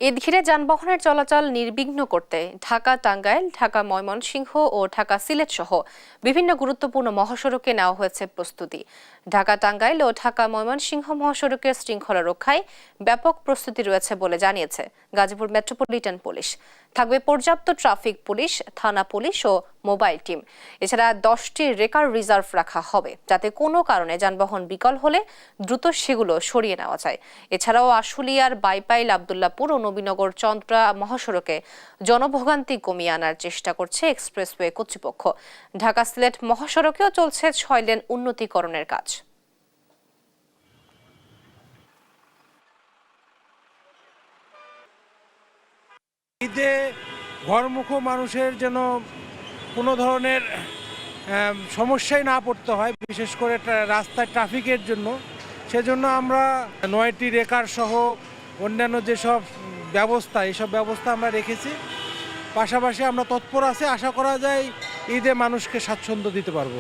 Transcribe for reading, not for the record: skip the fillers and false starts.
ঈদ ঘিরে যানবাহনের চলাচল নির্বিঘ্ন করতে ঢাকা টাঙ্গাইল, ঢাকা ময়মনসিংহ ও ঢাকা সিলেট সহ বিভিন্ন গুরুত্বপূর্ণ মহাসড়কে নেওয়া হয়েছে প্রস্তুতি। ঢাকা টাঙ্গাইল ও ঢাকা ময়মনসিংহ মহাসড়কের শৃঙ্খলা রক্ষায় ব্যাপক প্রস্তুতি রয়েছে বলে জানিয়েছে গাজীপুর মেট্রোপলিটন পুলিশ। থাকবে পর্যাপ্ত ট্রাফিক পুলিশ, থানা পুলিশ ও মোবাইল টিম। এছাড়া 10টি রেকার রিজার্ভ রাখা হবে, যাতে কোনো কারণে যানবাহন বিকল হলে দ্রুত সেগুলো সরিয়ে নেওয়া যায়। এছাড়াও আশুলিয়ার বাইপাইল, আব্দুল্লাপুর ও নবীনগর চন্দ্রা মহাসড়কে জনভোগান্তি কমিয়ে আনার চেষ্টা করছে এক্সপ্রেসওয়ে কর্তৃপক্ষ। ঢাকা সিলেট মহাসড়কেও চলছে 6 লেন উন্নতিকরণের কাজ। ঈদে ঘরমুখো মানুষের যেন কোনো ধরনের সমস্যায় না পড়তে হয়, বিশেষ করে রাস্তায় ট্রাফিকের জন্য। সেজন্য আমরা 9টি রেকার সহ অন্যান্য যেসব ব্যবস্থা, এইসব ব্যবস্থা আমরা রেখেছি। পাশাপাশি আমরা তৎপর আছি, আশা করা যায় ঈদে মানুষকে স্বাচ্ছন্দ্য দিতে পারবো।